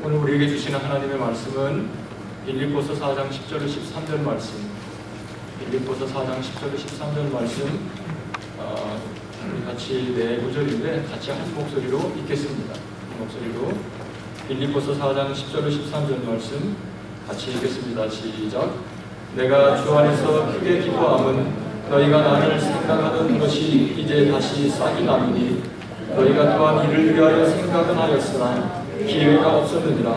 오늘 우리에게 주시는 하나님의 말씀은 빌립보서 4장 10절로 13절 말씀, 빌립보서 4장 10절로 13절 말씀, 우리 같이 네 구절인데 같이 한 목소리로 읽겠습니다. 한 목소리로 빌립보서 4장 10절로 13절 말씀 같이 읽겠습니다. 시작. 내가 주 안에서 크게 기뻐함은 너희가 나를 생각하던 것이 이제 다시 싹이 나느니 너희가 또한 이를 위하여 생각은 하였으나 기회가 없었느니라.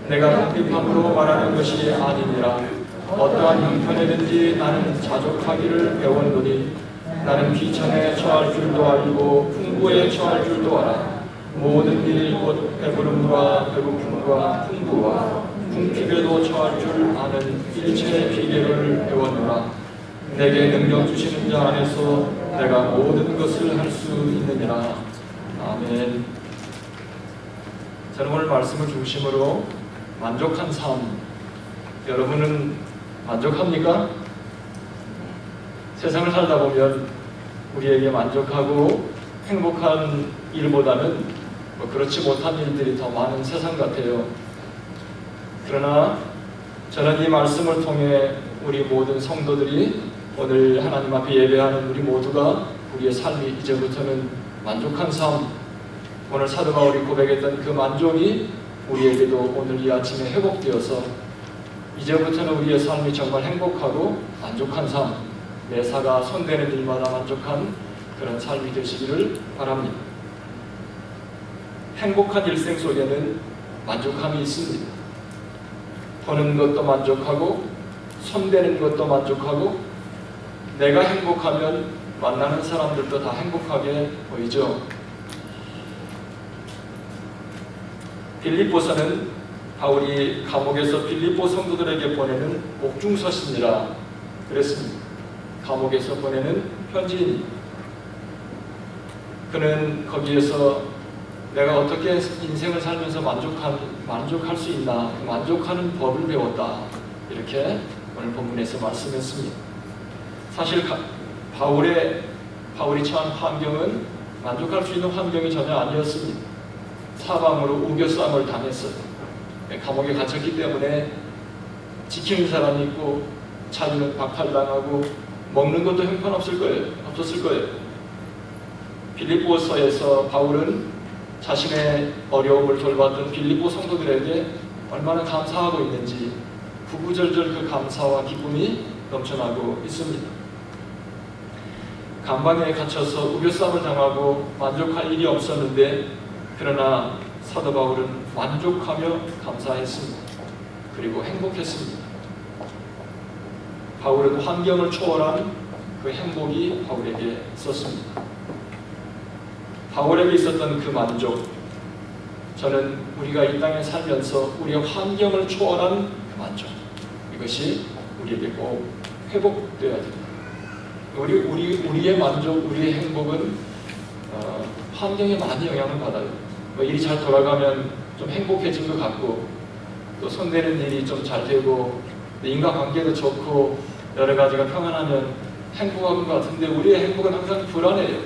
내가 궁핍함으로 말하는 것이 아니니라. 어떠한 형편에든지 나는 자족하기를 배웠노니 나는 귀천에 처할 줄도 알고 풍부에 처할 줄도 알아. 모든 일 곧 배부름과 배고픔과 풍부와 궁핍에도 처할 줄 아는 일체의 비결을 배웠노라. 내게 능력 주시는 자 안에서 내가 모든 것을 할 수 있느니라. 아멘. 저는 오늘 말씀을 중심으로 만족한 삶, 여러분은 만족합니까? 세상을 살다 보면 우리에게 만족하고 행복한 일보다는 그렇지 못한 일들이 더 많은 세상 같아요. 그러나 저는 이 말씀을 통해 우리 모든 성도들이 오늘 하나님 앞에 예배하는 우리 모두가 우리의 삶이 이제부터는 만족한 삶, 오늘 사도 바울이 고백했던 그 만족이 우리에게도 오늘 이 아침에 회복되어서 이제부터는 우리의 삶이 정말 행복하고 만족한 삶, 매사가 손대는 일마다 만족한 그런 삶이 되시기를 바랍니다. 행복한 일생 속에는 만족함이 있습니다. 보는 것도 만족하고 손대는 것도 만족하고 내가 행복하면 만나는 사람들도 다 행복하게 보이죠. 빌립보서는 바울이 감옥에서 빌립보 성도들에게 보내는 옥중서신이라 그랬습니다. 감옥에서 보내는 편지입니다. 그는 거기에서 내가 어떻게 인생을 살면서 만족할 수 있나, 만족하는 법을 배웠다, 이렇게 오늘 본문에서 말씀했습니다. 사실 바울이 처한 환경은 만족할 수 있는 환경이 전혀 아니었습니다. 사방으로 우겨싸움을 당했어요. 감옥에 갇혔기 때문에 지키는 사람이 있고 자기는 박탈당하고 먹는 것도 형편없었을 거예요. 빌립보서에서 바울은 자신의 어려움을 돌봤던 빌립보 성도들에게 얼마나 감사하고 있는지 구구절절 그 감사와 기쁨이 넘쳐나고 있습니다. 감방에 갇혀서 우겨싸움을 당하고 만족할 일이 없었는데 그러나 사도 바울은 만족하며 감사했습니다. 그리고 행복했습니다. 바울은 환경을 초월한 그 행복이 바울에게 있었습니다. 바울에게 있었던 그 만족, 저는 우리가 이 땅에 살면서 우리의 환경을 초월한 그 만족, 이것이 우리에게 꼭 회복되어야 됩니다. 우리의 만족, 우리의 행복은 환경에 많이 영향을 받아요. 일이 잘 돌아가면 좀 행복해진 것 같고, 또 손대는 일이 좀 잘 되고, 인간관계도 좋고, 여러 가지가 평안하면 행복한 것 같은데 우리의 행복은 항상 불안해요.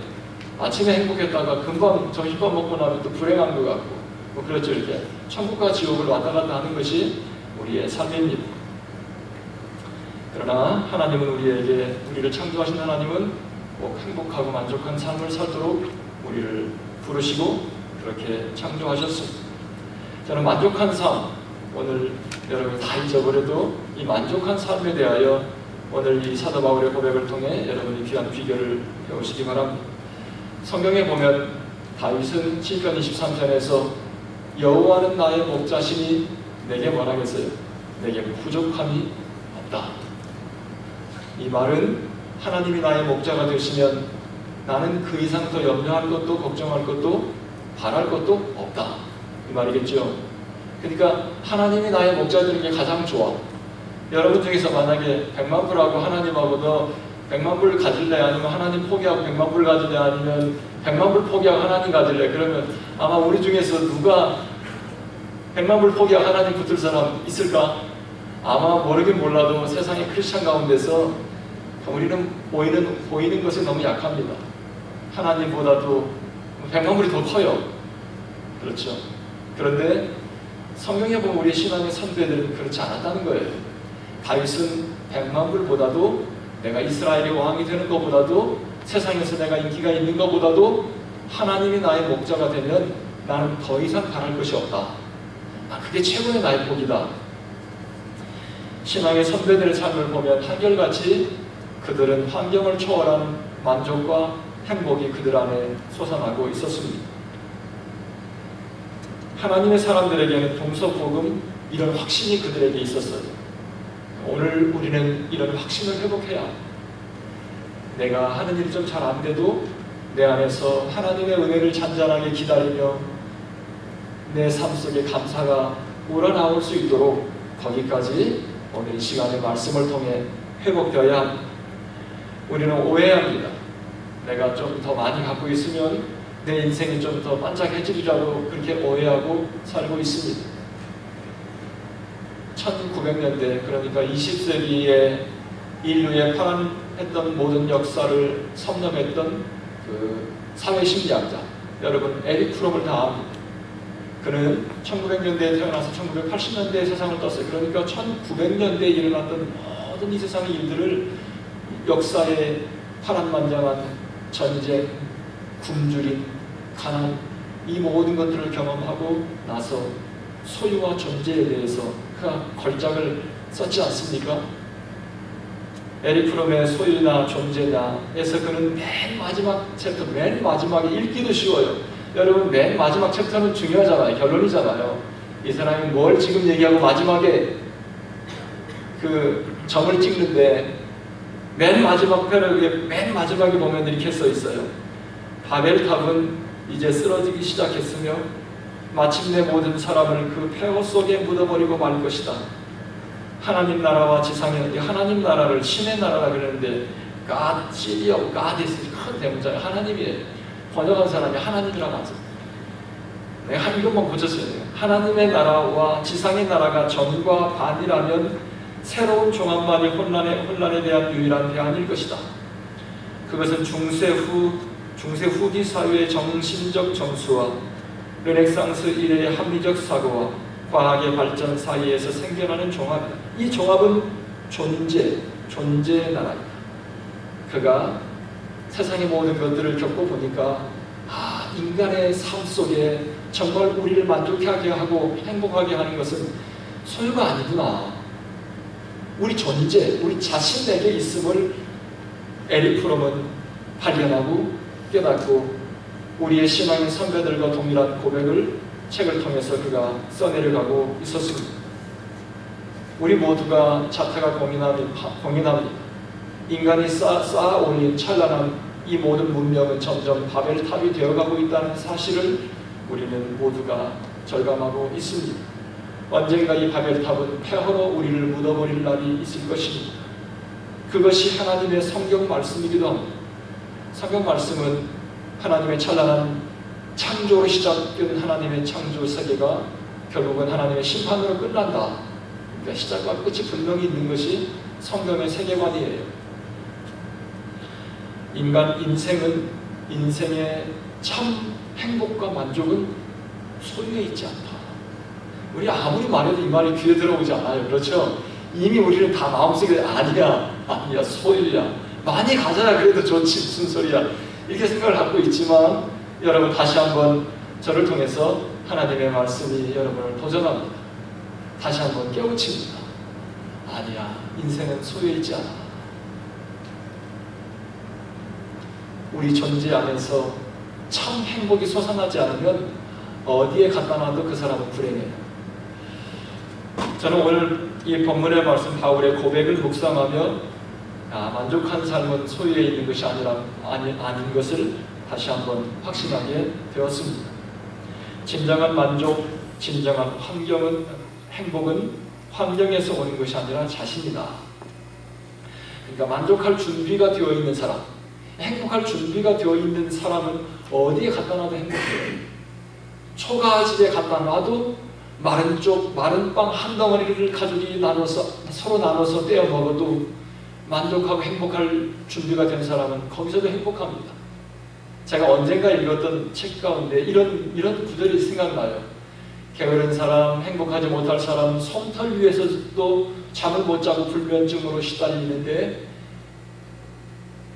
아침에 행복했다가 금방 점심밥 먹고 나면 또 불행한 것 같고, 그렇죠. 이렇게 천국과 지옥을 왔다 갔다 하는 것이 우리의 삶입니다. 그러나 하나님은 우리를 창조하신 하나님은 꼭 행복하고 만족한 삶을 살도록 우리를 부르시고 그렇게 창조하셨습니다. 저는 만족한 삶, 오늘 여러분이 다 잊어버려도 이 만족한 삶에 대하여 오늘 이 사도 바울의 고백을 통해 여러분이 귀한 비결을 배우시기 바랍니다. 성경에 보면 다윗은 시편 23편에서 여호와는 나의 목자시니 내게 뭐라겠어요? 내게 부족함이 없다. 이 말은 하나님이 나의 목자가 되시면 나는 그 이상 더 염려할 것도 걱정할 것도 바랄 것도 없다, 이 말이겠죠. 그러니까 하나님이 나의 목자 되는 게 가장 좋아. 여러분 중에서 만약에 100만 불하고 하나님하고 너 100만 불 가질래? 아니면 하나님 포기하고 100만 불 가질래? 아니면 100만 불 포기하고 하나님 가질래? 그러면 아마 우리 중에서 누가 100만 불 포기하고 하나님 붙을 사람 있을까? 아마 모르긴 몰라도 세상의 크리스찬 가운데서 우리는 보이는 것에 너무 약합니다. 하나님보다도 100만 불이 더 커요. 그렇죠. 그런데 성경에 보면 우리 신앙의 선배들은 그렇지 않았다는 거예요. 다윗은 100만 불보다도, 내가 이스라엘의 왕이 되는 것보다도, 세상에서 내가 인기가 있는 것보다도 하나님이 나의 목자가 되면 나는 더 이상 바랄 것이 없다. 그게 최고의 나의 복이다. 신앙의 선배들의 삶을 보면 한결같이 그들은 환경을 초월한 만족과 행복이 그들 안에 솟아나고 있었습니다. 하나님의 사람들에게는 동서복음, 이런 확신이 그들에게 있었어요. 오늘 우리는 이런 확신을 회복해야, 내가 하는 일이 좀 잘 안 돼도 내 안에서 하나님의 은혜를 잔잔하게 기다리며 내 삶 속에 감사가 우러나올 수 있도록 거기까지 오늘 이 시간의 말씀을 통해 회복되어야 합니다. 우리는 오해합니다. 내가 좀 더 많이 갖고 있으면 내 인생이 좀 더 반짝해지리라고 그렇게 오해하고 살고 있습니다. 1900년대, 그러니까 20세기에 인류에 파란했던 모든 역사를 섭렵했던 그 사회심리학자, 여러분 에릭 프롬을 다 압니다. 그는 1900년대에 태어나서 1980년대에 세상을 떴어요. 그러니까 1900년대에 일어났던 모든 이 세상의 일들을, 역사의 파란만장한 전쟁, 굶주림, 가난, 이 모든 것들을 경험하고 나서 소유와 존재에 대해서 그가 걸작을 썼지 않습니까? 에릭 프롬의 소유나 존재나에서 그는 맨 마지막 챕터, 맨 마지막에 읽기도 쉬워요. 여러분, 맨 마지막 챕터는 중요하잖아요. 결론이잖아요. 이 사람이 뭘 지금 얘기하고 마지막에 그 점을 찍는데, 맨 마지막 패러그에 맨 마지막에 보면 이렇게 써 있어요. 바벨탑은 이제 쓰러지기 시작했으며 마침내 모든 사람을 그 폐허 속에 묻어버리고 말 것이다. 하나님 나라와 지상의, 하나님 나라를 신의 나라라 그러는데 God, City of God 큰 대문자예요. 하나님이에요. 번역한 사람이 하나님이라고 하죠. 내가 한 이것만 고쳤어야 돼요. 하나님의 나라와 지상의 나라가 전과 반이라면 새로운 종합만이 혼란에 대한 유일한 대안일 것이다. 그것은 중세 후기 사회의 정신적 정수와 르네상스 이래의 합리적 사고와 과학의 발전 사이에서 생겨나는 종합이다. 이 종합은 존재의 나라이다. 그가 세상의 모든 것들을 겪고 보니까 인간의 삶 속에 정말 우리를 만족하게 하고 행복하게 하는 것은 소유가 아니구나. 우리 존재, 우리 자신 내게 있음을 에릭 프롬은 발견하고 깨닫고 우리의 신앙의 선배들과 동일한 고백을 책을 통해서 그가 써내려가고 있었습니다. 우리 모두가 자타가 공인합니다. 인간이 쌓아올린 찬란한 이 모든 문명은 점점 바벨탑이 되어가고 있다는 사실을 우리는 모두가 절감하고 있습니다. 언젠가 이 바벨탑은 폐허로 우리를 묻어버릴 날이 있을 것입니다. 그것이 하나님의 성경 말씀이기도 합니다. 성경 말씀은 하나님의 찬란한 창조로 시작된 하나님의 창조 세계가 결국은 하나님의 심판으로 끝난다. 그러니까 시작과 끝이 분명히 있는 것이 성경의 세계관이에요. 인생의 참 행복과 만족은 소유에 있지 않다. 우리 아무리 말해도 이 말이 귀에 들어오지 않아요. 그렇죠? 이미 우리는 다 마음속에 아니야 소유야, 많이 가져야 그래도 좋지, 무슨 소리야, 이렇게 생각을 갖고 있지만 여러분, 다시 한번 저를 통해서 하나님의 말씀이 여러분을 도전합니다. 다시 한번 깨우칩니다. 아니야, 인생은 소유에 있지 않아. 우리 존재 안에서 참 행복이 솟아나지 않으면 어디에 갖다 놔도 그 사람은 불행해요. 저는 오늘 이 본문의 말씀, 바울의 고백을 묵상하며 만족한 삶은 소유에 있는 것이 아닌 것을 다시 한번 확신하게 되었습니다. 진정한 만족, 진정한 행복은 환경에서 오는 것이 아니라 자신이다. 그러니까 만족할 준비가 되어 있는 사람, 행복할 준비가 되어 있는 사람은 어디에 갖다 놔도 행복해요. 초가집에 갖다 놔도 마른 빵 한 덩어리를 가족이 서로 나눠서 떼어 먹어도 만족하고 행복할 준비가 된 사람은 거기서도 행복합니다. 제가 언젠가 읽었던 책 가운데 이런 구절이 생각나요. 게으른 사람, 행복하지 못할 사람, 솜털 위에서도 잠을 못 자고 불면증으로 시달리는데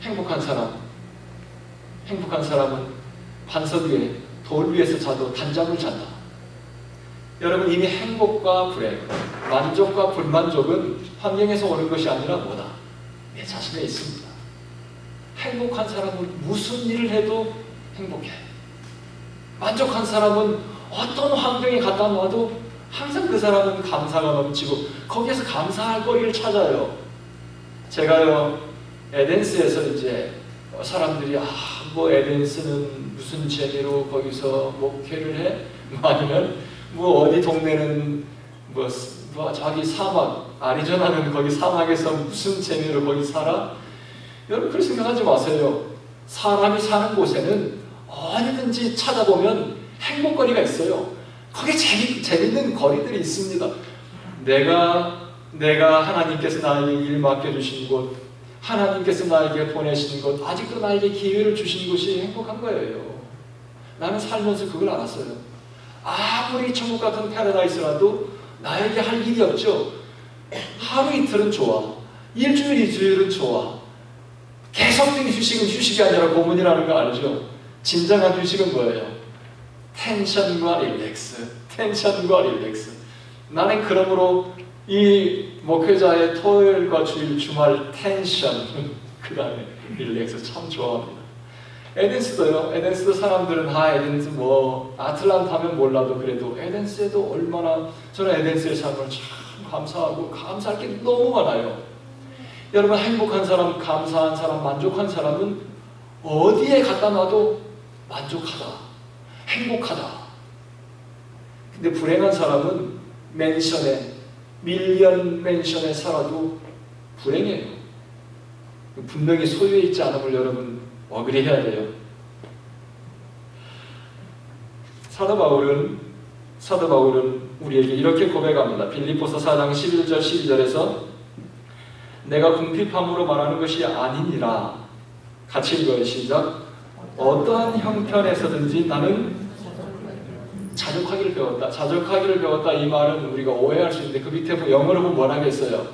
행복한 사람은 반석 위에 돌 위에서 자도 단잠을 잔다. 여러분, 이미 행복과 불행, 만족과 불만족은 환경에서 오는 것이 아니라 뭐다? 내 자신에 있습니다. 행복한 사람은 무슨 일을 해도 행복해. 만족한 사람은 어떤 환경에 갖다 놔도 항상 그 사람은 감사가 넘치고 거기에서 감사할 거리를 찾아요. 제가요, 에덴스에서 이제 사람들이 뭐 에덴스는 무슨 재미로 거기서 목회를 해? 아니면 뭐 어디 동네는 뭐 자기 사막, 아리조나는 거기 사막에서 무슨 재미로 거기 살아? 여러분, 그렇게 생각하지 마세요. 사람이 사는 곳에는 어디든지 찾아보면 행복거리가 있어요. 거기에 재밌는 거리들이 있습니다. 내가 하나님께서 나에게 일 맡겨주신 곳, 하나님께서 나에게 보내신 곳, 아직도 나에게 기회를 주신 곳이 행복한 거예요. 나는 살면서 그걸 알았어요. 아무리 천국 같은 패러다이스라도 나에게 할 일이 없죠. 하루 이틀은 좋아. 일주일 이주일은 좋아. 계속적인 휴식은 휴식이 아니라 고문이라는 거 알죠? 진정한 휴식은 뭐예요? 텐션과 릴렉스. 텐션과 릴렉스. 나는 그러므로 이 목회자의 토요일과 주일, 주말 텐션, 그 다음에 릴렉스 참 좋아합니다. 에덴스도요. 에덴스도 사람들은 에덴스 아틀란타면 몰라도 그래도 에덴스에도 얼마나, 저는 에덴스의 삶을 참 감사하고 감사할 게 너무 많아요. 여러분, 행복한 사람, 감사한 사람, 만족한 사람은 어디에 갖다 놔도 만족하다, 행복하다. 근데 불행한 사람은 밀리언 맨션에 살아도 불행해요. 분명히 소유에 있지 않음을 여러분 어그리해야 돼요. 사도 바울은 우리에게 이렇게 고백합니다. 빌립보서 4장 11절 12절에서 내가 궁핍함으로 말하는 것이 아니니라. 같이 읽어요. 시작. 어떠한 형편에서든지 나는 자족하기를 배웠다. 자족하기를 배웠다. 이 말은 우리가 오해할 수 있는데 그 밑에 영어로 보면 뭐라 하겠어요?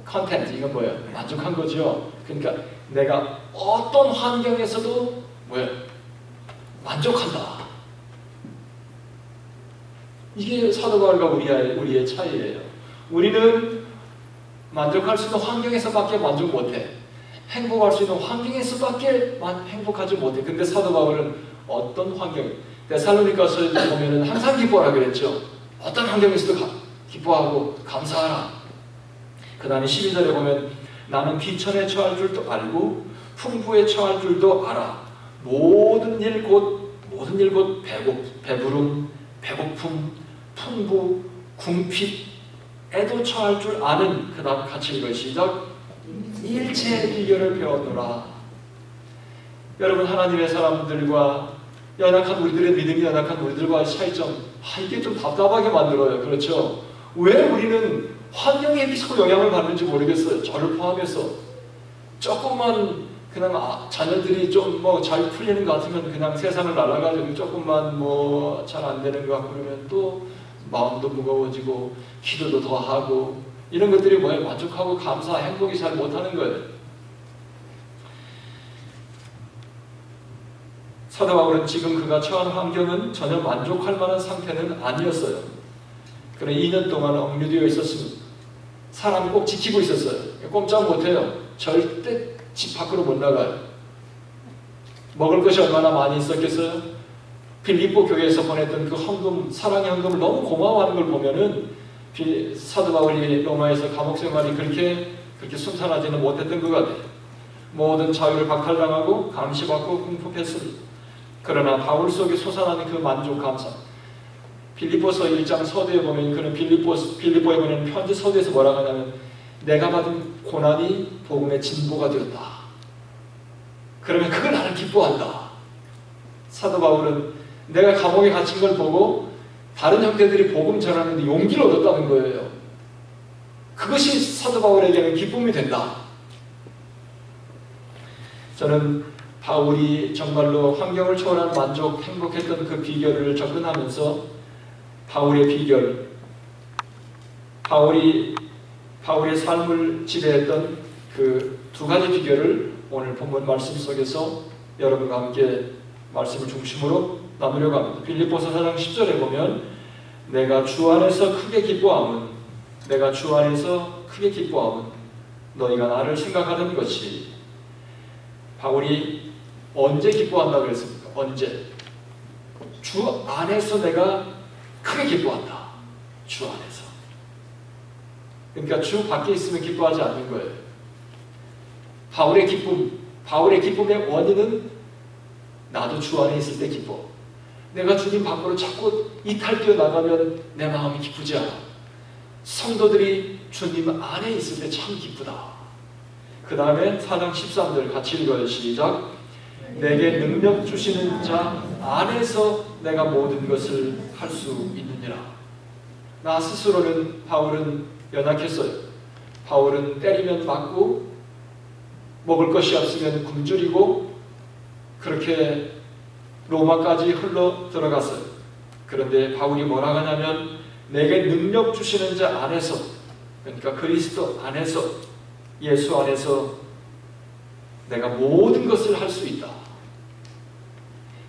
컨텐트. 이건 뭐예요? 만족한 거죠. 그러니까 내가 어떤 환경에서도 만족한다. 이게 사도 바울과 우리의 차이예요. 우리는 만족할 수 있는 환경에서밖에 만족 못해. 행복할 수 있는 환경에서밖에 행복하지 못해. 근데 사도 바울은 어떤 환경, 데살로니가서 보면은 항상 기뻐하라 그랬죠. 어떤 환경에서도 기뻐하고 감사하라. 그 다음에 12절에 보면 나는 비천에 처할 줄도 알고 풍부에 처할 줄도 알아. 모든 일 곧 배부름, 배고픔, 풍부, 궁핍에도 처할 줄 아는. 그 다음 같이 읽어요. 시작. 일체의 비결을 배웠노라. 여러분, 하나님의 사람들과 우리들의 믿음이 연약한 우리들과의 차이점, 이게 좀 답답하게 만들어요. 그렇죠? 왜 우리는 환경에 자꾸 영향을 받는지 모르겠어요. 저를 포함해서 조금만 그냥 자녀들이 좀 잘 풀리는 것 같으면 그냥 세상을 날아가지고 조금만 잘 안 되는 것 같고 그러면 또 마음도 무거워지고 기도도 더 하고 이런 것들이 만족하고 감사, 행복이 잘 못하는 거예요. 사도 바울은 지금 그가 처한 환경은 전혀 만족할 만한 상태는 아니었어요. 그래 2년 동안 억류되어 있었습니다. 사람을 꼭 지키고 있었어요. 꼼짝 못해요. 절대 집 밖으로 못 나가요. 먹을 것이 얼마나 많이 있었겠어요? 빌립보 교회에서 보냈던 그 헌금, 사랑의 헌금을 너무 고마워하는 걸 보면은 사도 바울이 로마에서 감옥 생활이 그렇게 순탄하지는 못했던 것 같아요. 모든 자유를 박탈당하고 감시받고 궁핍했습니다. 그러나 바울 속에 솟아나는 그 만족, 감사. 빌립보서 1장 서두에 보면 그는 빌립보에 보내는 편지 서두에서 뭐라고 하냐면 내가 받은 고난이 복음의 진보가 되었다. 그러면 그걸 나는 기뻐한다. 사도 바울은 내가 감옥에 갇힌 걸 보고 다른 형제들이 복음 전하는데 용기를 얻었다는 거예요. 그것이 사도 바울에게는 기쁨이 된다. 저는 바울이 정말로 환경을 초월한 만족, 행복했던 그 비결을 접근하면서 바울의 비결, 바울의 삶을 지배했던 그 두 가지 비결을 오늘 본문 말씀 속에서 여러분과 함께 말씀을 중심으로 나누려고 합니다. 빌립보서 4장 10절에 보면 내가 주 안에서 크게 기뻐함은 너희가 나를 생각하는 것이. 바울이 언제 기뻐한다고 그랬습니까? 언제? 주 안에서 내가 크게 기뻐한다. 주 안에서. 그러니까 주 밖에 있으면 기뻐하지 않는 거예요. 바울의 기쁨의 원인은 나도 주 안에 있을 때 기뻐. 내가 주님 밖으로 자꾸 이탈되어 나가면 내 마음이 기쁘지 않아. 성도들이 주님 안에 있을 때 참 기쁘다. 그 다음에 4장 13절 같이 읽어요. 시작. 내게 능력 주시는 자 안에서 내가 모든 것을 할 수 있느니라. 나 스스로는 바울은 연약했어요. 바울은 때리면 맞고 먹을 것이 없으면 굶주리고 그렇게 로마까지 흘러 들어갔어요. 그런데 바울이 뭐라 하냐면 내게 능력 주시는 자 안에서, 그러니까 그리스도 안에서, 예수 안에서 내가 모든 것을 할 수 있다.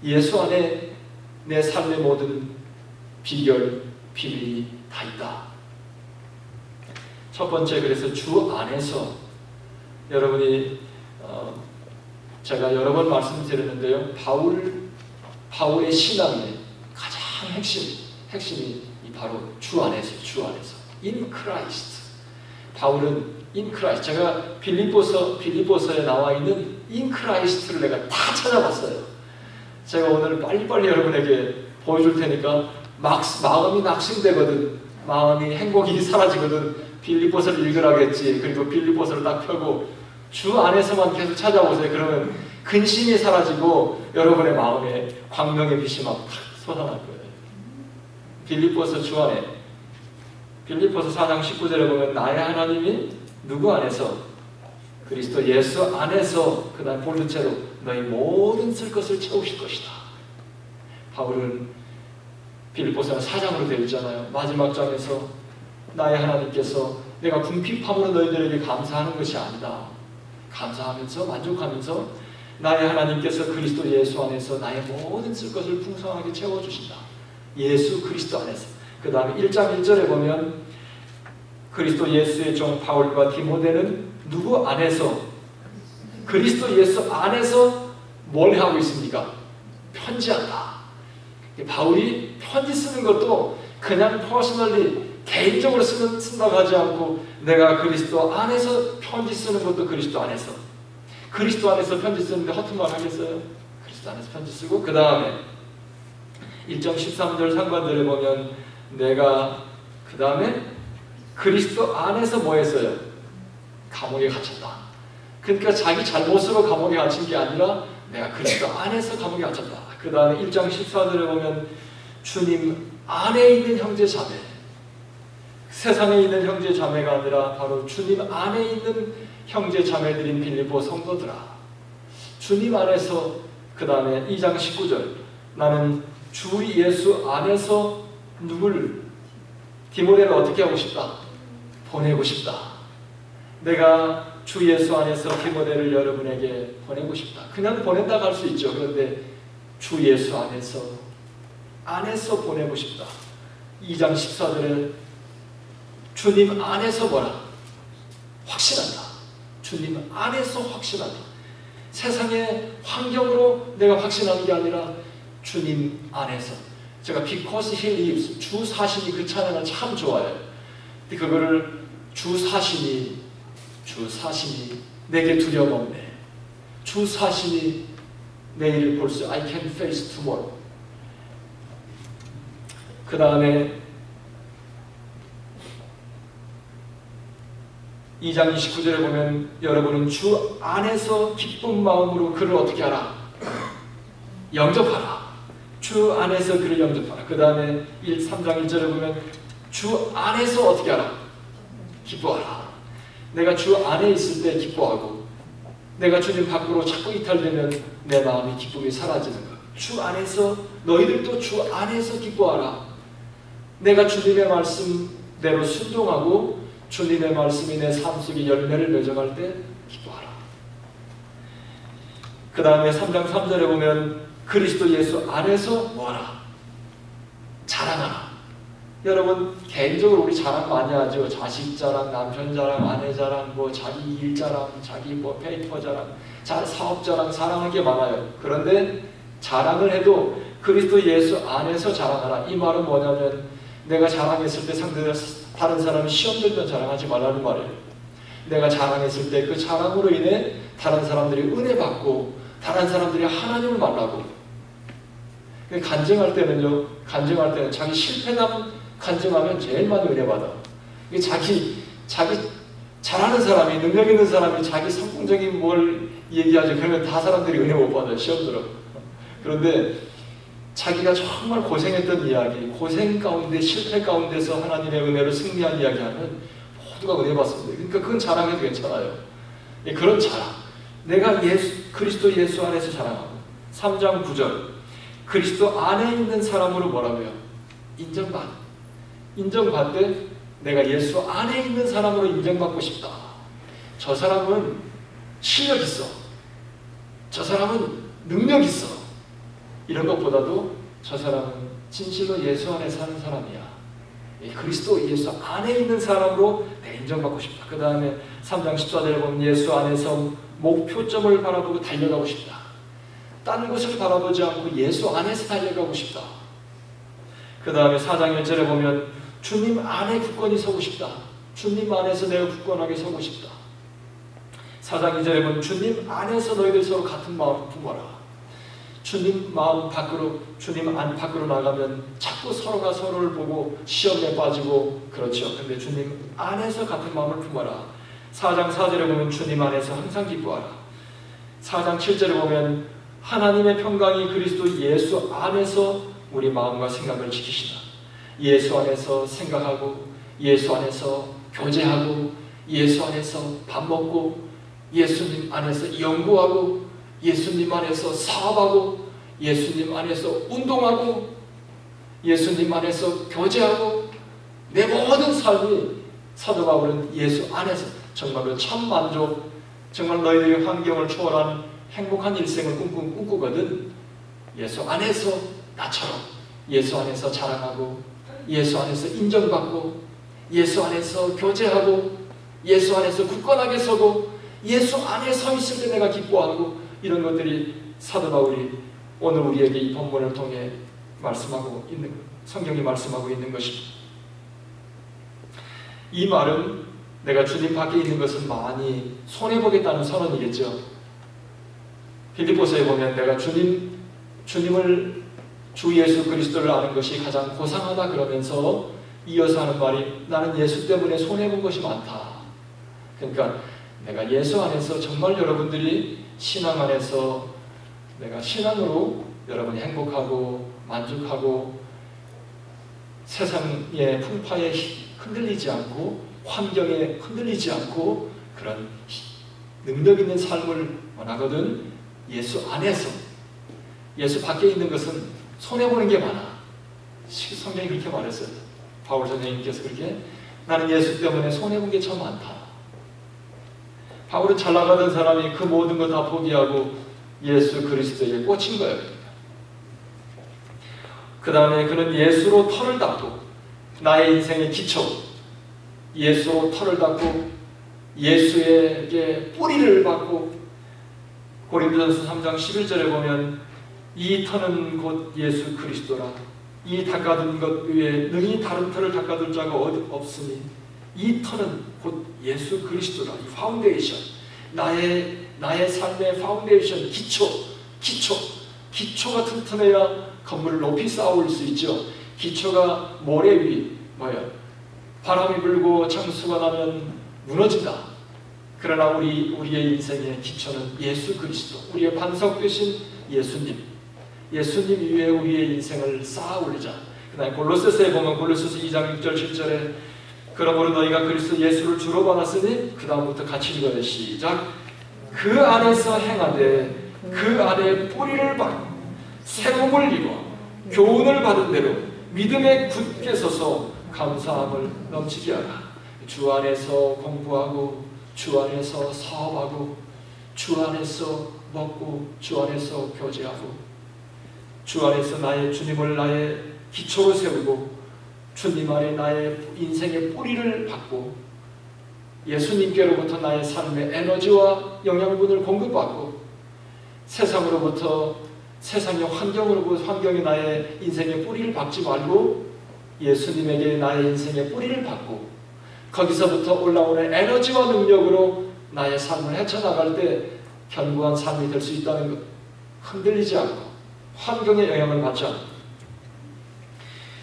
예수 안에 내 삶의 모든 비결, 비밀이 다 있다. 첫 번째, 그래서 주 안에서 여러분이 제가 여러 번 말씀드렸는데요. 바울의 신앙의 가장 핵심이 바로 주 안에서. In Christ. 바울은 In Christ. 제가 빌립보서에 나와 있는 In Christ를 내가 다 찾아봤어요. 제가 오늘 빨리빨리 여러분에게 보여줄 테니까 마음이 낙심되거든. 마음이 행복이 사라지거든. 빌립보서를 읽으라겠지. 그리고 빌립보서를 딱 펴고 주 안에서만 계속 찾아보세요. 그러면 근심이 사라지고 여러분의 마음에 광명의 빛이 막 솟아날 거예요. 빌립보서 주 안에. 빌립보서 4장 19절에 보면 나의 하나님이 누구 안에서? 그리스도 예수 안에서, 그 다음 볼트체로 너희 모든 쓸 것을 채우실 것이다. 바울은 빌립보서는 4장으로 되어 있잖아요. 마지막 장에서 나의 하나님께서 내가 궁핍함으로 너희들에게 감사하는 것이 아니다. 감사하면서 만족하면서 나의 하나님께서 그리스도 예수 안에서 나의 모든 쓸 것을 풍성하게 채워주신다. 예수 그리스도 안에서. 그 다음에 1장 1절에 보면 그리스도 예수의 종 바울과 디모데는 누구 안에서? 그리스도 예수 안에서 뭘 하고 있습니까? 편지한다. 바울이 편지 쓰는 것도 그냥 퍼스널리 개인적으로 쓴다고 하지 않고 내가 그리스도 안에서 편지 쓰는 것도 그리스도 안에서. 그리스도 안에서 편지 쓰는데 허튼 말 하겠어요? 그리스도 안에서 편지 쓰고 그 다음에 1장 13절 상관들에 보면 내가 그 다음에 그리스도 안에서 뭐 했어요? 감옥에 갇혔다. 그러니까 자기 잘못으로 감옥에 갇힌 게 아니라 내가 그리스도 안에서 감옥에 갇혔다. 그 다음에 1장 14절에 보면 주님 안에 있는 형제 자매, 세상에 있는 형제 자매가 아니라 바로 주님 안에 있는 형제 자매들인 빌립보 성도들아, 주님 안에서. 그 다음에 2장 19절 나는 주 예수 안에서 누굴, 디모데를 어떻게 하고 싶다? 보내고 싶다. 내가 주 예수 안에서 디모데를 여러분에게 보내고 싶다. 그냥 보낸다고 할 수 있죠. 그런데 주 예수 안에서 보내고 싶다. 2장 14절에 주님 안에서 뭐라? 확신한다. 주님 안에서 확신한다. 세상의 환경으로 내가 확신하는 게 아니라 주님 안에서. 제가 Because He Lives, 주 사신이 그 찬양을 참 좋아해요. 근데 그거를 주 사신이 내게 두려움 없네. 주 사신이 내일을 볼 수, I can face tomorrow. 그 다음에 2장 29절에 보면 여러분은 주 안에서 기쁜 마음으로 그를 어떻게 하라? 영접하라. 주 안에서 그를 영접하라. 그 다음에 3장 1절에 보면 주 안에서 어떻게 하라? 기뻐하라. 내가 주 안에 있을 때 기뻐하고 내가 주님 밖으로 자꾸 이탈되면 내 마음의 기쁨이 사라지는 것. 주 안에서, 너희들도 주 안에서 기뻐하라. 내가 주님의 말씀대로 순종하고 주님의 말씀이 내 삶 속에 열매를 맺어갈 때 기뻐하라. 그 다음에 3장 3절에 보면 그리스도 예수 안에서 뭐하라? 자랑하라. 여러분 개인적으로 우리 자랑 많이 하죠. 자식 자랑, 남편 자랑, 아내 자랑, 뭐 자기 일 자랑, 자기 뭐 페이퍼 자랑, 사업 자랑, 자랑할 게 많아요. 그런데 자랑을 해도 그리스도 예수 안에서 자랑하라. 이 말은 뭐냐면 내가 자랑했을 때 상대가 다른 사람이 시험 들면 자랑하지 말라는 말이에요. 내가 자랑했을 때 그 자랑으로 인해 다른 사람들이 은혜 받고 다른 사람들이 하나님을 만나고. 간증할 때는 자기 실패담 간증하면 제일 많이 은혜 받아. 자기 잘하는 사람이, 능력 있는 사람이 자기 성공적인 뭘 얘기하죠. 그러면 다 사람들이 은혜 못 받아요. 시험 들어. 그런데 자기가 정말 고생했던 이야기, 고생 가운데 실패 가운데서 하나님의 은혜로 승리한 이야기하면 모두가 은혜 받습니다. 그러니까 그건 자랑해도 괜찮아요. 그런 자랑. 내가 그리스도 예수 안에서 자랑하고. 3장 9절. 그리스도 안에 있는 사람으로 뭐라고요? 인정받되 내가 예수 안에 있는 사람으로 인정받고 싶다. 저 사람은 실력 있어. 저 사람은 능력 있어. 이런 것보다도 저 사람은 진실로 예수 안에 사는 사람이야. 그리스도 예수 안에 있는 사람으로 내 인정받고 싶다. 그 다음에 3장 14절에 보면 예수 안에서 목표점을 바라보고 달려가고 싶다. 딴 곳을 바라보지 않고 예수 안에서 달려가고 싶다. 그 다음에 4장 1절에 보면 주님 안에 굳건히 서고 싶다. 주님 안에서 내가 굳건하게 서고 싶다. 4장 2절에 보면 주님 안에서 너희들 서로 같은 마음을 품어라. 주님 마음 밖으로, 주님 안 밖으로 나가면 자꾸 서로가 서로를 보고 시험에 빠지고 그렇죠. 근데 주님 안에서 같은 마음을 품어라. 4장 4절에 보면 주님 안에서 항상 기뻐하라. 4장 7절에 보면 하나님의 평강이 그리스도 예수 안에서 우리 마음과 생각을 지키시다. 예수 안에서 생각하고, 예수 안에서 교제하고, 예수 안에서 밥 먹고, 예수님 안에서 연구하고, 예수님 안에서 사업하고, 예수님 안에서 운동하고, 예수님 안에서 교제하고, 내 모든 삶이 사도 바울은 예수 안에서 정말로 참 만족, 정말 너희들의 환경을 초월한 행복한 일생을 꿈꾸거든. 예수 안에서 나처럼 예수 안에서 자랑하고, 예수 안에서 인정받고, 예수 안에서 교제하고, 예수 안에서 굳건하게 서고, 예수 안에 서 있을 때 내가 기뻐하고, 이런 것들이 사도 바울이 오늘 우리에게 이 본문을 통해 말씀하고 있는, 성경이 말씀하고 있는 것입니다. 이 말은 내가 주님 밖에 있는 것은 많이 손해보겠다는 선언이겠죠. 빌립보서에 보면 내가 주님을 주 예수 그리스도를 아는 것이 가장 고상하다 그러면서 이어서 하는 말이 나는 예수 때문에 손해본 것이 많다. 그러니까 내가 예수 안에서 정말 여러분들이 신앙 안에서 내가 신앙으로 여러분이 행복하고 만족하고 세상의 풍파에 흔들리지 않고 환경에 흔들리지 않고 그런 능력 있는 삶을 원하거든. 예수 안에서. 예수 밖에 있는 것은 손해보는 게 많아. 성경이 그렇게 말했어요. 바울 선생님께서 그렇게 나는 예수 때문에 손해본 게 참 많다. 바울은 잘 나가던 사람이 그 모든 거 다 포기하고 예수 그리스도에 꽂힌 거예요. 그 다음에 그는 예수로 터를 닦고 나의 인생의 기초, 예수로 터를 닦고 예수에게 뿌리를 받고 고린도전서 3장 11절에 보면 이 터는 곧 예수 그리스도라. 이 닦아둔 것 외에 능히 다른 터를 닦아둘 자가 없으니 이 터는 곧 예수 그리스도라. 이 파운데이션, 나의 삶의 파운데이션, 기초가 튼튼해야 건물을 높이 쌓아올 수 있죠. 기초가 모래 위, 바람이 불고 창수가 나면 무너진다. 그러나 우리의 인생의 기초는 예수 그리스도, 우리의 반석 되신 예수님 위에 우리의 인생을 쌓아 올리자. 그 다음에 골로새서에 보면 골로새서 2장 6절 7절에 그러므로 너희가 그리스도 예수를 주로 받았으니 그 다음부터 같이 읽어요. 시작. 그 안에서 행하되 그 안에 뿌리를 박고 새로움을 입어 교훈을 받은 대로 믿음에 굳게 서서 감사함을 넘치게 하라. 주 안에서 공부하고 주 안에서 사업하고 주 안에서 먹고 주 안에서 교제하고 주 안에서 나의 주님을 나의 기초로 세우고 주님 안에 나의 인생의 뿌리를 받고 예수님께로부터 나의 삶의 에너지와 영양분을 공급받고 세상으로부터 세상의 환경이 나의 인생의 뿌리를 박지 말고 예수님에게 나의 인생의 뿌리를 받고 거기서부터 올라오는 에너지와 능력으로 나의 삶을 헤쳐나갈 때 견고한 삶이 될 수 있다는 것, 흔들리지 않고 환경의 영향을 받지 않고.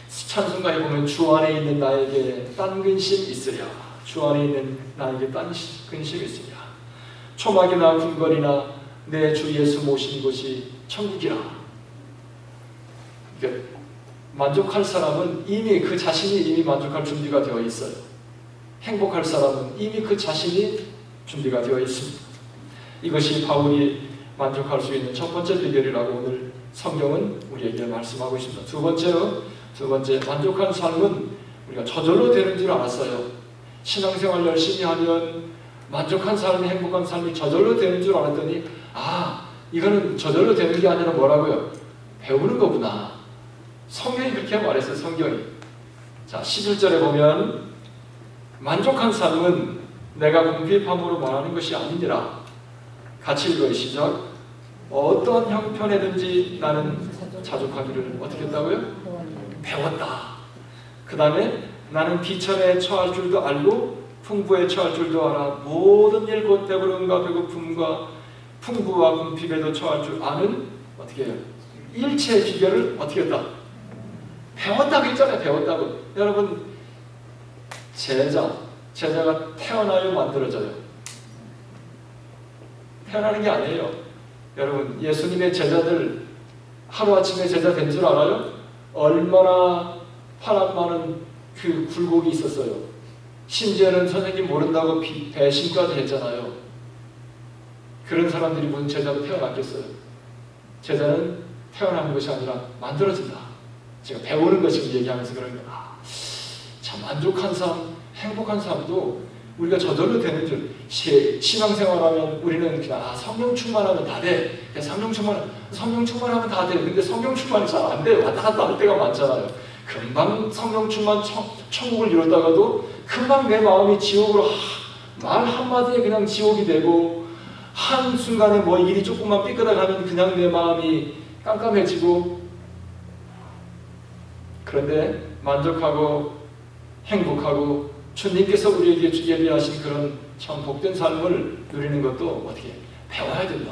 찬송가에 보면 주 안에 있는 나에게 딴 근심 있으랴. 주 안에 있는 나에게 딴 근심 있으랴. 초막이나 궁궐이나 내 주 예수 모신 곳이 천국이라. 그러니까 만족할 사람은 이미 그 자신이 이미 만족할 준비가 되어 있어요. 행복할 사람은 이미 그 자신이 준비가 되어 있습니다. 이것이 바울이 만족할 수 있는 첫 번째 비결이라고 오늘 성경은 우리에게 말씀하고 있습니다. 두 번째 만족한 삶은 우리가 저절로 되는 줄 알았어요. 신앙생활 열심히 하면 만족한 삶이 행복한 삶이 저절로 되는 줄 알았더니 이거는 저절로 되는 게 아니라 뭐라고요? 배우는 거구나. 성경이 그렇게 말했어요. 성경이. 자, 11절에 보면 만족한 삶은 내가 궁핍함으로 말하는 것이 아니니라. 같이 읽어요. 시작. 어떤 형편에든지 나는 자족하기를 어떻게 했다고요? 배웠다. 그 다음에 나는 비천에 처할 줄도 알고 풍부에 처할 줄도 알아. 모든 일 곧 배부름과 배고픔과 풍부와 궁핍에도 처할 줄 아는 어떻게 해요? 일체의 비결을 어떻게 했다? 배웠다고 했잖아요. 배웠다고. 여러분, 제자가 태어나요? 만들어져요? 태어나는 게 아니에요. 여러분, 예수님의 제자들 하루아침에 제자 된 줄 알아요? 얼마나 파란 많은 그 굴곡이 있었어요. 심지어는 선생님 모른다고 배신까지 했잖아요. 그런 사람들이 무슨 제자로 태어났겠어요? 제자는 태어나는 것이 아니라 만들어진다. 제가 배우는 것 지금 얘기하면서 그런 거예요. 참 만족한 삶, 행복한 삶도 우리가 저절로 되는 줄. 신앙생활하면 우리는 그냥 성령 충만하면 다 돼. 성령 충만하면 다 돼. 근데 성령 충만이 잘 안 돼요. 왔다 갔다 할 때가 많잖아요. 금방 성령 충만 천국을 이뤘다가도 금방 내 마음이 지옥으로 말 한마디에 그냥 지옥이 되고 한순간에 뭐 일이 조금만 삐끗하면 그냥 내 마음이 깜깜해지고. 그런데 만족하고 행복하고 주님께서 우리에게 예비하신 그런 참 복된 삶을 누리는 것도 어떻게 배워야 된다.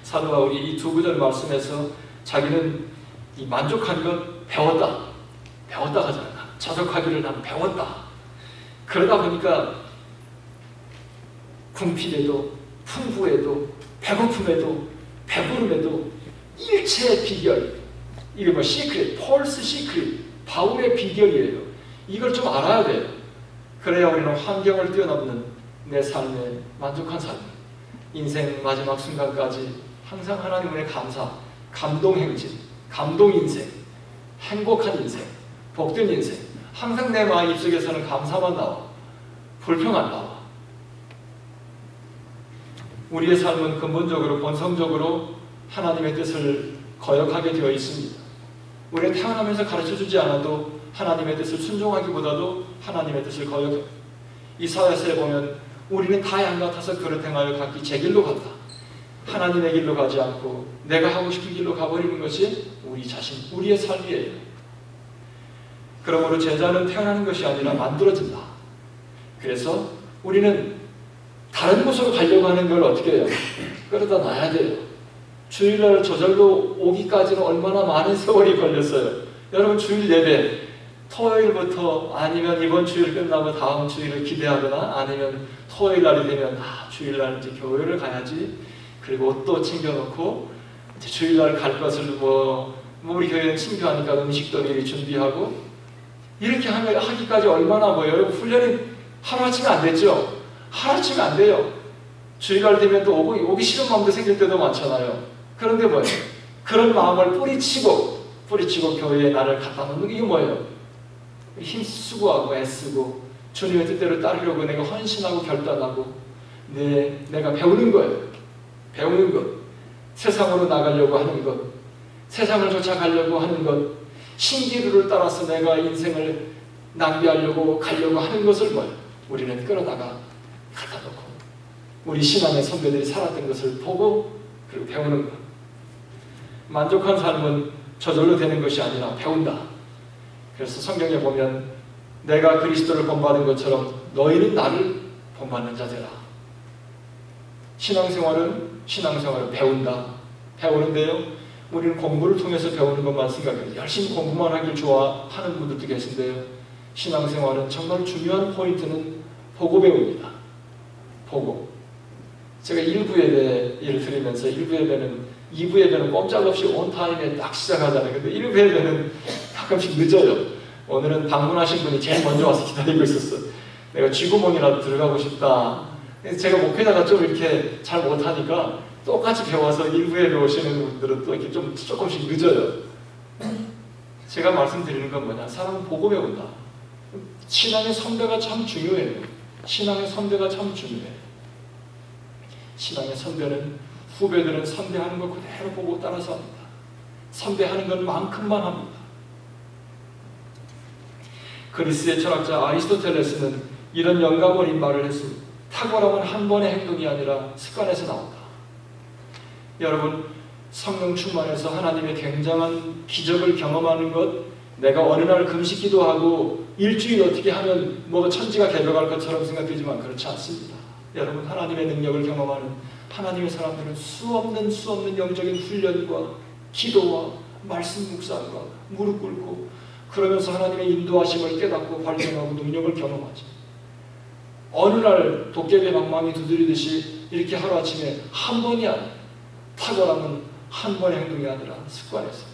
사도 바울이 이 두 구절 말씀에서 자기는 이 만족한 것 배웠다 하잖아요. 자족하기를 난 배웠다. 그러다 보니까 궁핍에도 풍부에도 배고픔에도 배부름에도 일체의 비결, 이게 뭐 시크릿, 폴스 시크릿, 바울의 비결이에요. 이걸 좀 알아야 돼요. 그래야 우리는 환경을 뛰어넘는 내 삶에 만족한 삶, 인생 마지막 순간까지 항상 하나님의 감사, 감동 행진, 감동 인생, 행복한 인생, 복된 인생, 항상 내 마음 입속에서는 감사만 나와, 불평 안 나와. 우리의 삶은 근본적으로 본성적으로 하나님의 뜻을 거역하게 되어 있습니다. 우리는 태어나면서 가르쳐주지 않아도 하나님의 뜻을 순종하기보다도 하나님의 뜻을 거역해요. 이사야서에 보면 우리는 다 양 같아서 그릇 행하여 각기 제 길로 갔다. 하나님의 길로 가지 않고 내가 하고 싶은 길로 가버리는 것이 우리 자신, 우리의 삶이에요. 그러므로 제자는 태어나는 것이 아니라 만들어진다. 그래서 우리는 다른 곳으로 가려고 하는 걸 어떻게 해요? 끌어다 놔야 돼요. 주일날 저절로 오기까지는 얼마나 많은 세월이 걸렸어요. 여러분, 주일 예배 토요일부터 아니면 이번 주일 끝나고 다음 주일을 기대하거나 아니면 토요일 날이 되면 주일날 이제 교회를 가야지. 그리고 옷도 챙겨놓고 이제 주일날 갈 것을 우리 교회는 신교하니까 음식도 미리 준비하고 이렇게 하기까지 얼마나 여러분 훈련이 하루아침에 안 됐죠? 하루아침에 안 돼요. 주일날 되면 또 오기 싫은 마음도 생길 때도 많잖아요. 그런데 뭐예요? 그런 마음을 뿌리치고 교회에 나를 갖다 놓는 게 이게 뭐예요? 힘쓰고 애쓰고 주님의 뜻대로 따르려고 내가 헌신하고 결단하고 내가 배우는 거예요. 배우는 것, 세상으로 나가려고 하는 것, 세상을 쫓아가려고 하는 것, 신기루를 따라서 내가 인생을 낭비하려고 가려고 하는 것을 뭐예요? 우리는 끌어다가 갖다 놓고 우리 신앙의 선배들이 살았던 것을 보고 그리고 배우는 것. 만족한 삶은 저절로 되는 것이 아니라 배운다. 그래서 성경에 보면 내가 그리스도를 본받은 것처럼 너희는 나를 본받는 자 되라. 신앙생활은 배운다. 배우는데요, 우리는 공부를 통해서 배우는 것만 생각해요. 열심히 공부만 하길 좋아하는 분들도 계신데요, 신앙생활은 정말 중요한 포인트는 보고 배웁니다. 보고. 제가 1부 예배를 드리면서 1부 예배는 2부 예배는 꼼짝없이 온타임에 딱 시작하잖아요. 근데 1부 예배는 가끔씩 늦어요. 오늘은 방문하신 분이 제일 먼저 와서 기다리고 있었어. 내가 쥐구멍이라도 들어가고 싶다. 제가 목회자가 좀 이렇게 잘 못하니까 똑같이 배워서 1부 예배 오시는 분들은 또 이렇게 좀 조금씩 늦어요. 제가 말씀드리는 건 뭐냐? 사람은 보고 배운다. 신앙의 선배가 참 중요해요. 신앙의 선배가 참 중요해요. 신앙의 선배는 후배들은 선배하는 거 그대로 보고 따라서 합니다. 선배하는 것만큼만 합니다. 그리스의 철학자 아리스토텔레스는 이런 영감 어린 말을 했습니다. 탁월함은 한 번의 행동이 아니라 습관에서 나온다. 여러분, 성령 충만해서 하나님의 굉장한 기적을 경험하는 것, 내가 어느 날 금식 기도하고 일주일 어떻게 하면 뭐 천지가 개벽할 것처럼 생각되지만 그렇지 않습니다. 여러분, 하나님의 능력을 경험하는 하나님의 사람들은 수없는 영적인 훈련과 기도와 말씀 묵상과 무릎 꿇고 그러면서 하나님의 인도하심을 깨닫고 발견하고 능력을 경험하지. 어느 날 도깨비 방망이 두드리듯이 이렇게 하루아침에 한 번이 아니라, 탁월함은 한 번의 행동이 아니라 습관에서.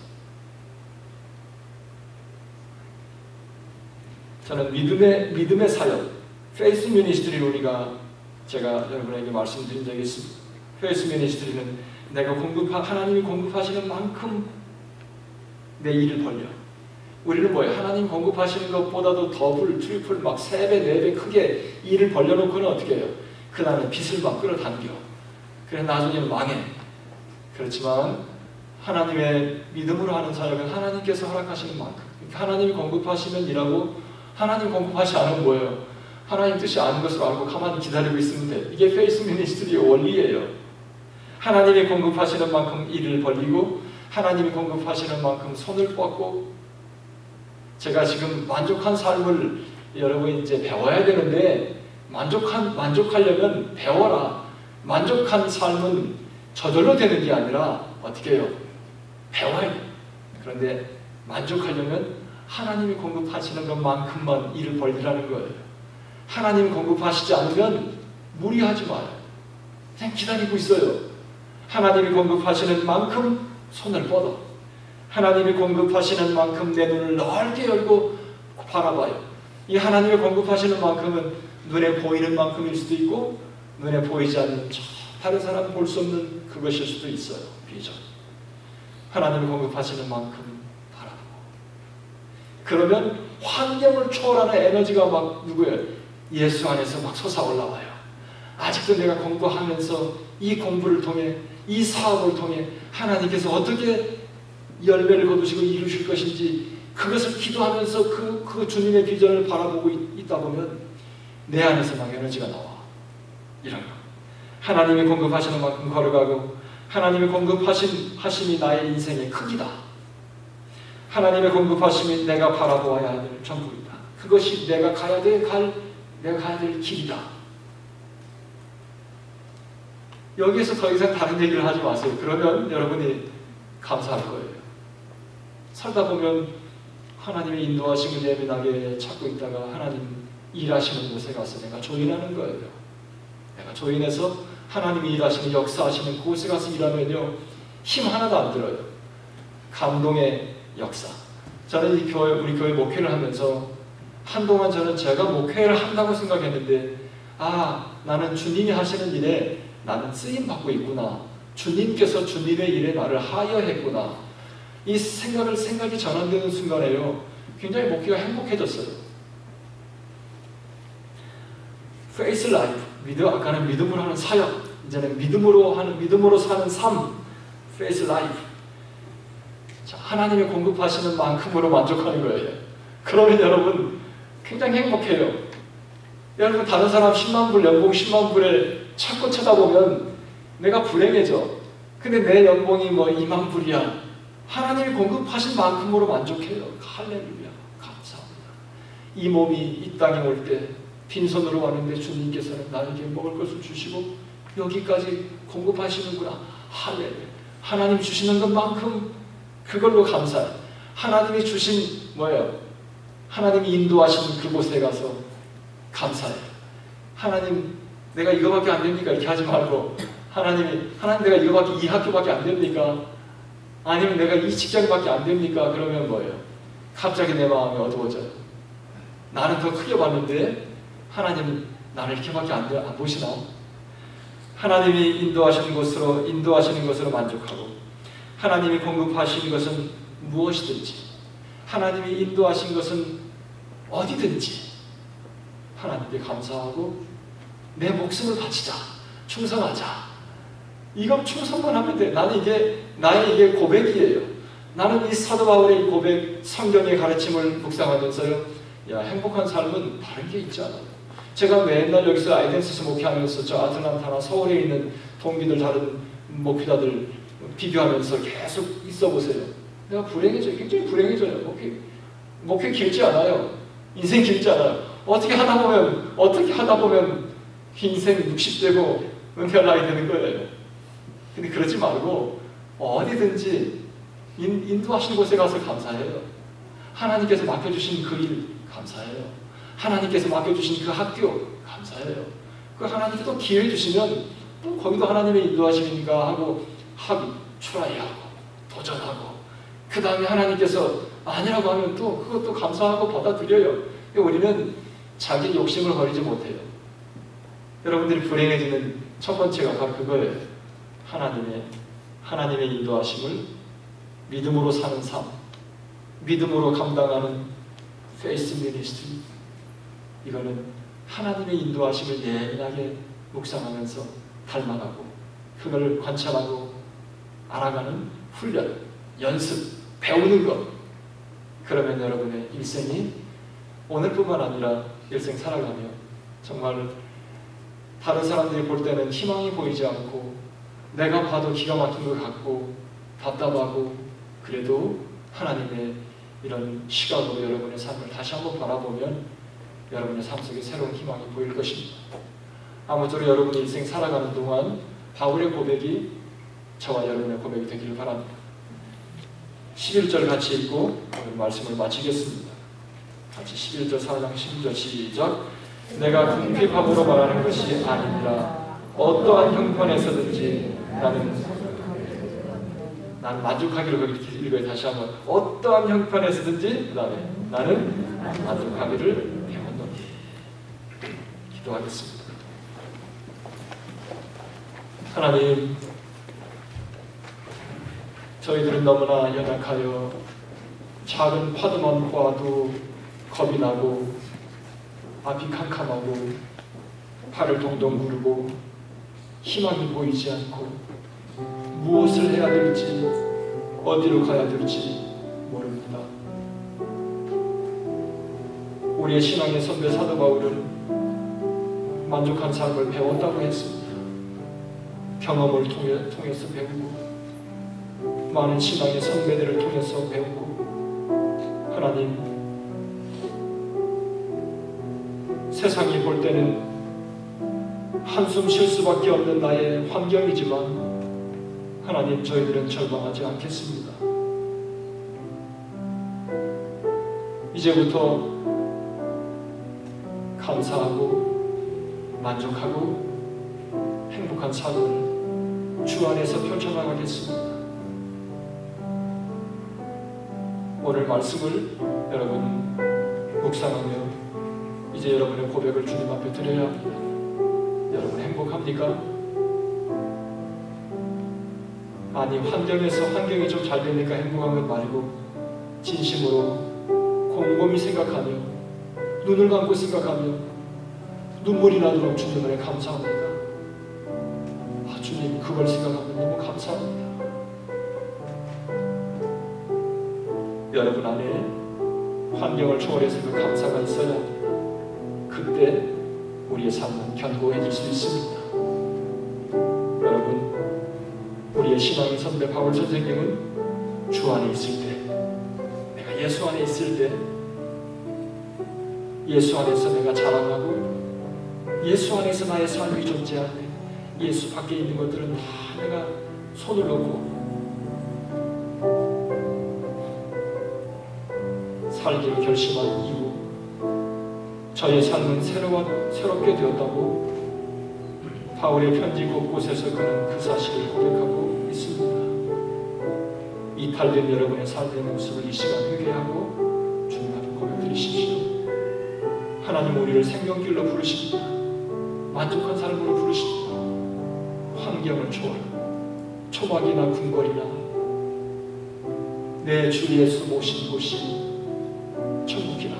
저는 믿음의 사역, 페이스 미니스트리를 우리가 제가 여러분에게 말씀드린 적이 있습니다. 페이스 미니스트리는 내가 하나님이 공급하시는 만큼 내 일을 벌려. 우리는 뭐예요? 하나님 공급하시는 것보다도 더블, 트리플, 막 3배, 4배 크게 일을 벌려놓고는 어떻게 해요? 그 다음에 빚을 막 끌어당겨. 그래 나중에는 망해. 그렇지만 하나님의 믿음으로 하는 사역은 하나님께서 허락하시는 만큼, 하나님이 공급하시면 일하고, 하나님 공급하시 않으면 뭐예요? 하나님 뜻이 아닌 것으로 알고 가만히 기다리고 있으면 돼. 이게 페이스 미니스트리의 원리예요. 하나님이 공급하시는 만큼 일을 벌리고 하나님이 공급하시는 만큼 손을 뻗고. 제가 지금 만족한 삶을 여러분이 이제 배워야 되는데, 만족하려면 배워라. 만족한 삶은 저절로 되는 게 아니라 어떻게 해요? 배워야 돼요. 그런데 만족하려면 하나님이 공급하시는 것만큼만 일을 벌리라는 거예요. 하나님이 공급하시지 않으면 무리하지 마요. 그냥 기다리고 있어요. 하나님이 공급하시는 만큼 손을 뻗어. 하나님이 공급하시는 만큼 내 눈을 넓게 열고 바라봐요. 이 하나님이 공급하시는 만큼은 눈에 보이는 만큼일 수도 있고 눈에 보이지 않는 다른 사람 볼 수 없는 그것일 수도 있어요. 비전. 하나님이 공급하시는 만큼 바라보고. 그러면 환경을 초월하는 에너지가 막 누구예요? 예수 안에서 막 솟아올라와요. 아직도 내가 공부하면서 이 공부를 통해, 이 사업을 통해 하나님께서 어떻게 열매를 거두시고 이루실 것인지 그것을 기도하면서 그 주님의 비전을 바라보고 있다 보면 내 안에서 막 에너지가 나와. 이런 거. 하나님이 공급하시는 만큼 걸어가고 하나님이 공급하심이 나의 인생의 크기다. 하나님의 공급하심이 내가 바라보아야 할 전부이다. 그것이 내가 가야 될 길이다. 여기에서 더 이상 다른 얘기를 하지 마세요. 그러면 여러분이 감사할 거예요. 살다 보면 하나님의 인도하심을 예민하게 찾고 있다가 하나님 일하시는 곳에 가서 내가 조인하는 거예요. 내가 조인해서 하나님이 일하시는, 역사하시는 곳에 가서 일하면요, 힘 하나도 안 들어요. 감동의 역사. 저는 우리 교회 목회를 하면서 한동안 저는 제가 목회를 한다고 생각했는데, 나는 주님이 하시는 일에 나는 쓰임받고 있구나. 주님께서 주님의 일에 나를 하여했구나. 이 생각이 전환되는 순간에요, 굉장히 목회가 행복해졌어요. Faith Life, 아까는 믿음으로 하는 사역, 이제는 믿음으로 사는 삶, Faith Life. 자, 하나님이 공급하시는 만큼으로 만족하는 거예요. 그러면 여러분 굉장히 행복해요. 여러분 다른 사람 10만 불 연봉 10만 불에 자꾸 쳐다보면 내가 불행해져. 근데 내 연봉이 뭐 2만 불이야. 하나님이 공급하신 만큼으로 만족해요. 할렐루야, 감사합니다. 이 몸이 이 땅에 올 때 빈손으로 왔는데 주님께서는 나에게 먹을 것을 주시고 여기까지 공급하시는구나. 할렐루야. 하나님 주시는 것만큼 그걸로 감사해. 하나님이 주신 뭐예요? 하나님이 인도하시는 그곳에 가서 감사해. 하나님 내가 이거밖에 안 됩니까? 이렇게 하지 말고 하나님 내가 이 학교밖에 안 됩니까? 아니면 내가 이 직장밖에 안 됩니까? 그러면 뭐예요? 갑자기 내 마음이 어두워져요. 나는 더 크게 봤는데 하나님은 나를 이렇게밖에 안 보시나? 하나님이 인도하시는 것으로 만족하고, 하나님이 공급하신 것은 무엇이든지, 하나님이 인도하신 것은 어디든지 하나님께 감사하고 내 목숨을 바치자, 충성하자. 이거 충성만 하면 돼. 나의 고백이에요. 나는 이 사도 바울의 고백, 성경의 가르침을 묵상하면서요, 행복한 삶은 다른 게 있지 않아요. 제가 맨날 여기서 아이덴스에서 목회하면서 저 아틀란타나 서울에 있는 동기들, 다른 목회자들 비교하면서 계속 있어 보세요. 내가 불행해져요. 굉장히 불행해져요. 목회 길지 않아요. 인생 길지 않아요. 어떻게 하다 보면 인생 60대고 은퇴할 나이 되는 거예요. 근데 그러지 말고 어디든지 인도하신 곳에 가서 감사해요. 하나님께서 맡겨주신 그 일 감사해요. 하나님께서 맡겨주신 그 학교 감사해요. 그 하나님께 또 기회 주시면 또 거기도 하나님의 인도하심인가 하고 트라이하고 도전하고, 그 다음에 하나님께서 아니라고 하면 또 그것도 감사하고 받아들여요. 우리는 자기 욕심을 버리지 못해요. 여러분들이 불행해지는 첫 번째가 바로 그거예요. 하나님의 인도하심을 믿음으로 사는 삶, 믿음으로 감당하는 페이스 미니스트리. 이거는 하나님의 인도하심을 예민하게 묵상하면서 닮아가고, 그걸 관찰하고 알아가는 훈련, 연습, 배우는 것. 그러면 여러분의 일생이 오늘뿐만 아니라 일생 살아가며 정말 다른 사람들이 볼 때는 희망이 보이지 않고, 내가 봐도 기가 막힌 것 같고 답답하고, 그래도 하나님의 이런 시각으로 여러분의 삶을 다시 한번 바라보면 여러분의 삶 속에 새로운 희망이 보일 것입니다. 아무쪼록 여러분의 인생 살아가는 동안 바울의 고백이 저와 여러분의 고백이 되기를 바랍니다. 11절 같이 읽고 오늘 말씀을 마치겠습니다. 같이 11절 4장 11절 시작. 내가 궁핍함으로 말하는 것이 아니라 어떠한 형편에서든지 나는 만족하기를, 그렇게 읽어요. 다시 한번. 어떠한 형편에서든지 그 다음에 나는 만족하기를 배웠노니. 기도하겠습니다. 하나님, 저희들은 너무나 연약하여 작은 파도만 보아도 겁이 나고 앞이 캄캄하고 발을 동동 구르고 희망이 보이지 않고 무엇을 해야 될지, 어디로 가야 될지 모릅니다. 우리의 신앙의 선배 사도 바울은 만족한 삶을 배웠다고 했습니다. 경험을 통해서 배우고, 많은 신앙의 선배들을 통해서 배우고, 하나님, 세상이 볼 때는 한숨 쉴 수밖에 없는 나의 환경이지만 하나님, 저희들은 절망하지 않겠습니다. 이제부터 감사하고 만족하고 행복한 삶을 주 안에서 펼쳐나가겠습니다. 오늘 말씀을 여러분 묵상하며 이제 여러분의 고백을 주님 앞에 드려야 합니다. 여러분 행복합니까? 아니, 환경이 좀 잘 되니까 행복한 것 말고 진심으로 곰곰이 생각하며 눈을 감고 생각하며 눈물이 나도록 주님을 감사합니다. 주님, 그걸 생각하면 너무 감사합니다. 여러분 안에 환경을 초월해서 그 감사가 있어야 그때 우리의 삶은 견고해질 수 있습니다. 여러분, 우리의 신앙의 선배 바울 선생님은 주 안에 있을 때, 내가 예수 안에 있을 때, 예수 안에서 내가 자랑하고 예수 안에서 나의 삶이 존재할 때, 예수 밖에 있는 것들은 다 내가 손을 놓고 살기로 결심한 이후 저의 삶은 새롭게 되었다고 바울의 편지 곳곳에서 그는 그 사실을 고백하고 있습니다. 이탈된 여러분의 삶의 모습을 이 시간 회개하고 주님 앞에 고백드리십시오. 하나님, 우리를 생명길로 부르십니다. 만족한 삶으로 부르십니다. 환경을 초월하고 초막이나 궁궐이나 내 주 예수 모신 곳이 천국이라.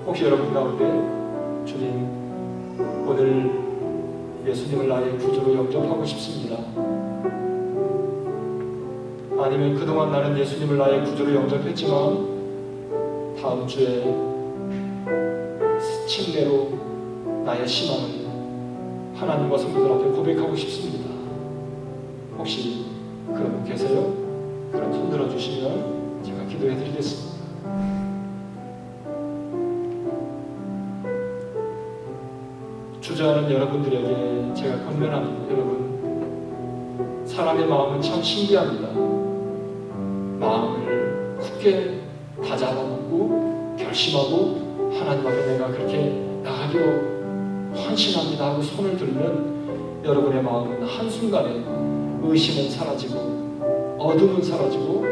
혹시 여러분 가운데 주님, 오늘 예수님을 나의 구주로 영접하고 싶습니다. 아니면 그동안 나는 예수님을 나의 구주로 영접했지만 다음 주에 침례로 나의 신앙을 하나님과 성도들 앞에 고백하고 싶습니다. 혹시 그런 분 계세요? 그럼 손 들어주시면 제가 기도해 드리겠습니다. 주저하는 여러분들에게 제가 권면합니다. 여러분, 사람의 마음은 참 신기합니다. 마음을 굳게 다잡아먹고 결심하고 하나님 앞에 내가 그렇게 나가기로 헌신합니다 하고 손을 들면 여러분의 마음은 한순간에 의심은 사라지고 어둠은 사라지고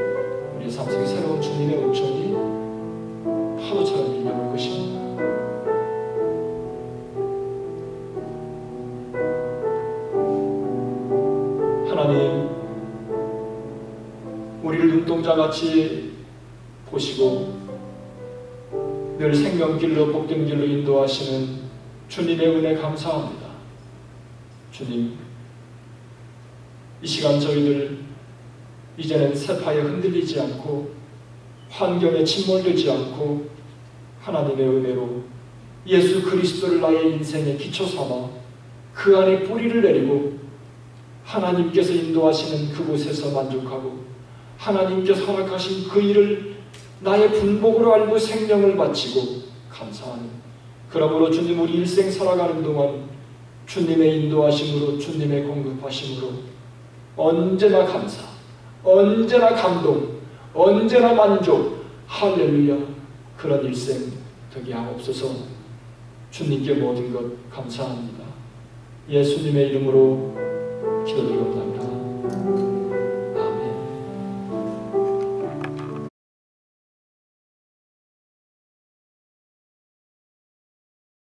우리의 삶 속에 새로운 주님의 온천이 파도처럼 밀려올 것입니다. 하나님, 우리를 눈동자같이 보시고 늘 생명길로 복된 길로 인도하시는 주님의 은혜 감사합니다. 주님, 이 시간 저희들 이제는 세파에 흔들리지 않고 환경에 침몰되지 않고 하나님의 은혜로 예수 그리스도를 나의 인생의 기초 삼아 그 안에 뿌리를 내리고 하나님께서 인도하시는 그곳에서 만족하고 하나님께서 허락하신 그 일을 나의 분복으로 알고 생명을 바치고 감사하는, 그러므로 주님, 우리 일생 살아가는 동안 주님의 인도하심으로 주님의 공급하심으로 언제나 감사, 언제나 감동, 언제나 만족, 할렐루야, 그런 일생 되게 하옵소서. 주님께 모든 것 감사합니다. 예수님의 이름으로 기도드리옵나이다.